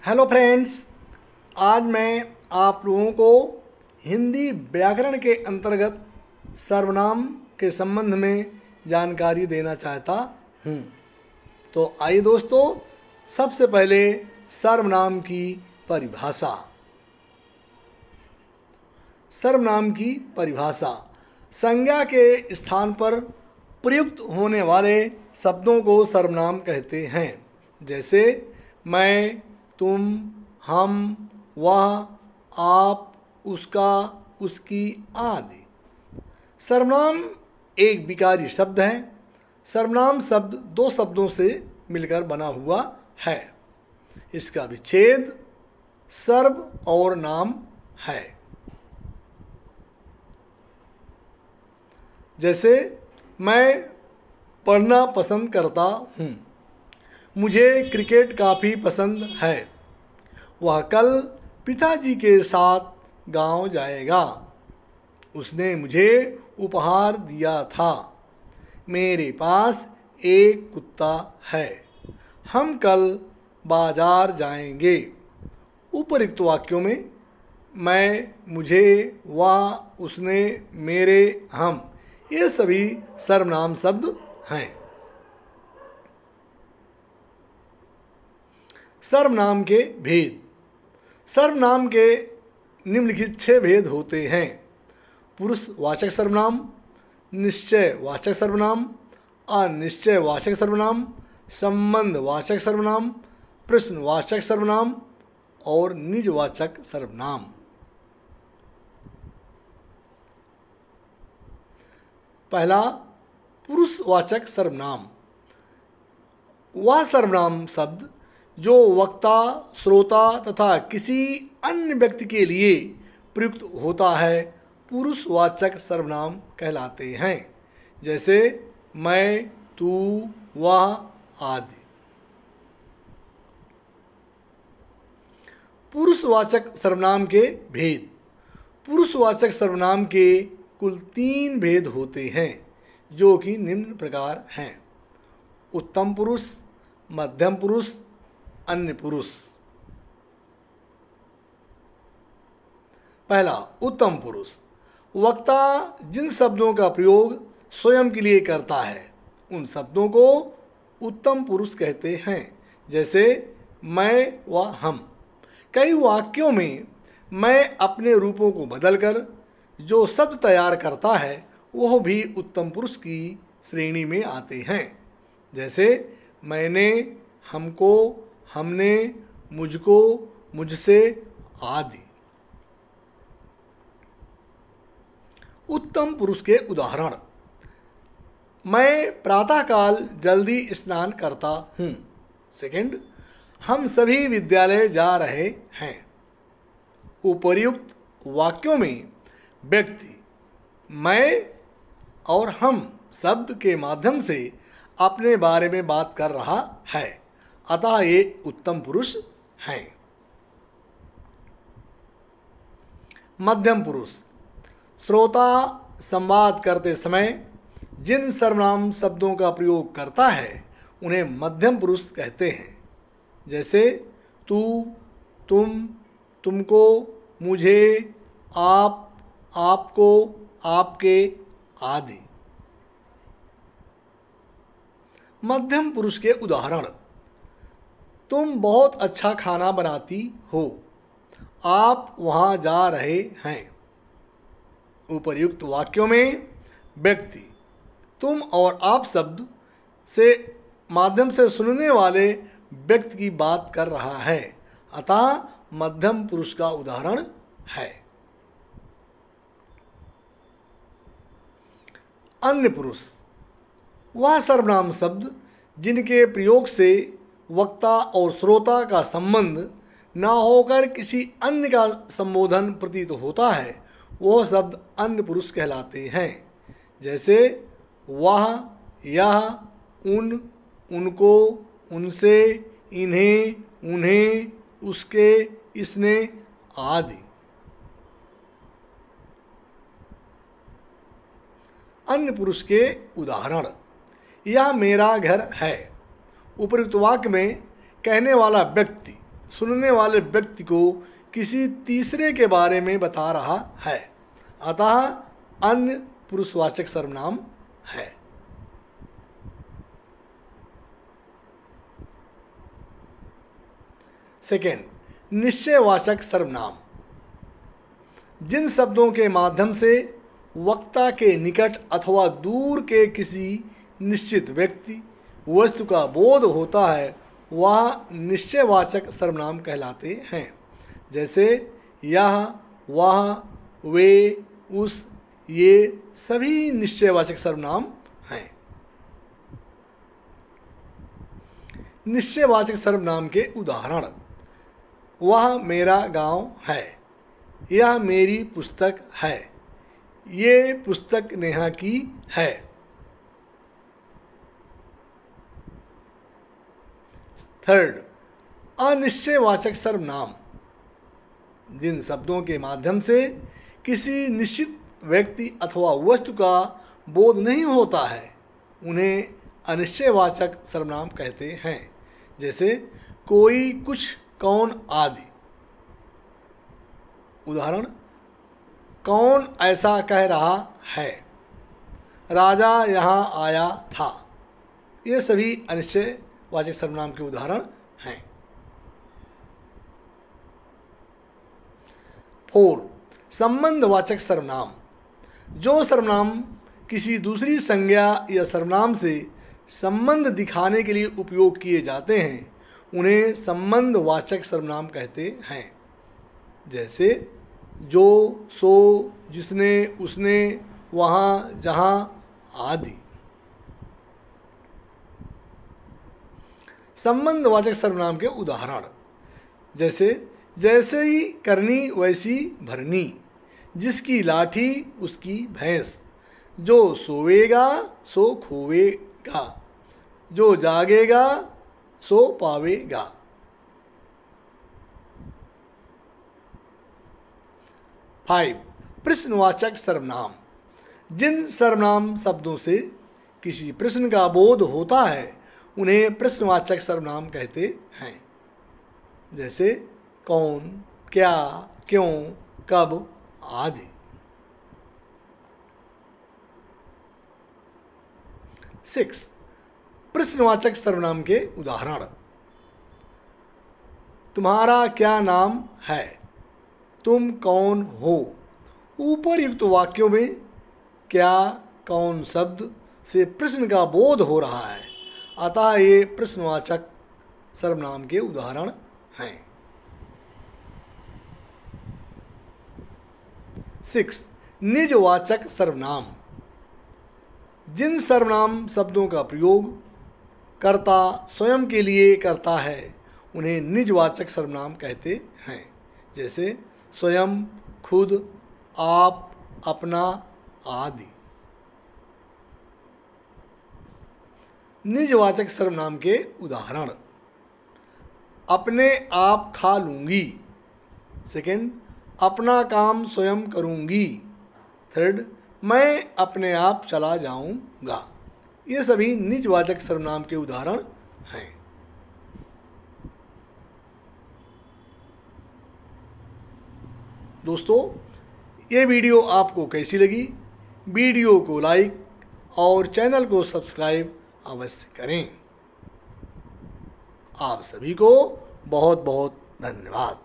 Hello friends, आज मैं आप लोगों को हिंदी व्याकरण के अंतर्गत सर्वनाम के संबंध में जानकारी देना चाहता हूँ। तो आइए दोस्तों, सबसे पहले सर्वनाम की परिभाषा। सर्वनाम की परिभाषा संज्ञा के स्थान पर प्रयुक्त होने वाले शब्दों को सर्वनाम कहते हैं। जैसे मैं, तुम, हम, वह, आप, उसका, उसकी आदि। सर्वनाम एक विकारी शब्द है। सर्वनाम शब्द दो शब्दों से मिलकर बना हुआ है। इसका विच्छेद सर्व और नाम है। जैसे मैं पढ़ना पसंद करता हूँ, मुझे क्रिकेट काफ़ी पसंद है, वह कल पिताजी के साथ गांव जाएगा, उसने मुझे उपहार दिया था, मेरे पास एक कुत्ता है, हम कल बाजार जाएंगे। उपरोक्त वाक्यों में मैं, मुझे, वह, उसने, मेरे, हम, ये सभी सर्वनाम शब्द हैं। सर्वनाम के भेद। सर्वनाम के निम्नलिखित 6 भेद होते हैं: पुरुषवाचक सर्वनाम, निश्चयवाचक सर्वनाम, अनिश्चयवाचक सर्वनाम, संबंधवाचक सर्वनाम, प्रश्नवाचक सर्वनाम और निजवाचक सर्वनाम। पहला, पुरुषवाचक सर्वनाम। वह सर्वनाम शब्द जो वक्ता, श्रोता तथा किसी अन्य व्यक्ति के लिए प्रयुक्त होता है, पुरुषवाचक सर्वनाम कहलाते हैं। जैसे मैं, तू, वह आदि। पुरुषवाचक सर्वनाम के भेद। पुरुषवाचक सर्वनाम के कुल 3 भेद होते हैं, जो कि निम्न प्रकार हैं: उत्तम पुरुष, मध्यम पुरुष, अन्य पुरुष। पहला, उत्तम पुरुष। वक्ता जिन शब्दों का प्रयोग स्वयं के लिए करता है, उन शब्दों को उत्तम पुरुष कहते हैं। जैसे मैं व हम। कई वाक्यों में मैं अपने रूपों को बदलकर जो शब्द तैयार करता है, वह भी उत्तम पुरुष की श्रेणी में आते हैं। जैसे मैंने, हमको, हमने, मुझको, मुझसे आदि। उत्तम पुरुष के उदाहरण: मैं प्रातःकाल जल्दी स्नान करता हूँ। सेकंड, हम सभी विद्यालय जा रहे हैं। उपर्युक्त वाक्यों में व्यक्ति मैं और हम शब्द के माध्यम से अपने बारे में बात कर रहा है, अतः ये उत्तम पुरुष हैं। मध्यम पुरुष। श्रोता संवाद करते समय जिन सर्वनाम शब्दों का प्रयोग करता है, उन्हें मध्यम पुरुष कहते हैं। जैसे तू, तुम, तुमको, मुझे, आप, आपको, आपके आदि। मध्यम पुरुष के उदाहरण: तुम बहुत अच्छा खाना बनाती हो, आप वहाँ जा रहे हैं। उपर्युक्त वाक्यों में व्यक्ति तुम और आप शब्द से माध्यम से सुनने वाले व्यक्ति की बात कर रहा है, अतः मध्यम पुरुष का उदाहरण है। अन्य पुरुष। वह सर्वनाम शब्द जिनके प्रयोग से वक्ता और श्रोता का संबंध न होकर किसी अन्य का संबोधन प्रतीत होता है, वह शब्द अन्य पुरुष कहलाते हैं। जैसे वह, यह, उन, उनको, उनसे, इन्हें, उन्हें, उसके, इसने आदि। अन्य पुरुष के उदाहरण: यह मेरा घर है। उपरोक्त वाक्य में कहने वाला व्यक्ति सुनने वाले व्यक्ति को किसी तीसरे के बारे में बता रहा है, अतः अन्य पुरुषवाचक सर्वनाम है। सेकेंड, निश्चयवाचक सर्वनाम। जिन शब्दों के माध्यम से वक्ता के निकट अथवा दूर के किसी निश्चित व्यक्ति वस्तु का बोध होता है वह निश्चयवाचक सर्वनाम कहलाते हैं। जैसे यह, वह, वे, उस, ये सभी निश्चयवाचक सर्वनाम हैं। निश्चयवाचक सर्वनाम के उदाहरण: वह मेरा गांव है, यह मेरी पुस्तक है, ये पुस्तक नेहा की है। थर्ड, अनिश्चयवाचक सर्वनाम। जिन शब्दों के माध्यम से किसी निश्चित व्यक्ति अथवा वस्तु का बोध नहीं होता है उन्हें अनिश्चयवाचक सर्वनाम कहते हैं। जैसे कोई, कुछ, कौन आदि। उदाहरण: कौन ऐसा कह रहा है, राजा यहाँ आया था। ये सभी अनिश्चयवाचक सर्वनाम के उदाहरण हैं। 4, संबंधवाचक सर्वनाम। जो सर्वनाम किसी दूसरी संज्ञा या सर्वनाम से संबंध दिखाने के लिए उपयोग किए जाते हैं उन्हें संबंधवाचक सर्वनाम कहते हैं। जैसे जो, सो, जिसने, उसने, वहाँ, जहाँ आदि। संबंधवाचक सर्वनाम के उदाहरण: जैसे जैसे ही करनी वैसी भरनी, जिसकी लाठी उसकी भैंस, जो सोवेगा सो खोवेगा, जो जागेगा सो पावेगा। 5, प्रश्नवाचक सर्वनाम। जिन सर्वनाम शब्दों से किसी प्रश्न का बोध होता है उन्हें प्रश्नवाचक सर्वनाम कहते हैं। जैसे कौन, क्या, क्यों, कब आदि। 6, प्रश्नवाचक सर्वनाम के उदाहरण: तुम्हारा क्या नाम है, तुम कौन हो। ऊपर्युक्त वाक्यों में क्या, कौन शब्द से प्रश्न का बोध हो रहा है, अतः ये प्रश्नवाचक सर्वनाम के उदाहरण हैं। 6, निजवाचक सर्वनाम। जिन सर्वनाम शब्दों का प्रयोग कर्ता स्वयं के लिए करता है उन्हें निजवाचक सर्वनाम कहते हैं। जैसे स्वयं, खुद, आप, अपना आदि। निजवाचक सर्वनाम के उदाहरण: अपने आप खा लूँगी। सेकंड, अपना काम स्वयं करूँगी। थर्ड, मैं अपने आप चला जाऊँगा। ये सभी निजवाचक सर्वनाम के उदाहरण हैं। दोस्तों, ये वीडियो आपको कैसी लगी? वीडियो को लाइक और चैनल को सब्सक्राइब अवश्य करें। आप सभी को बहुत बहुत धन्यवाद।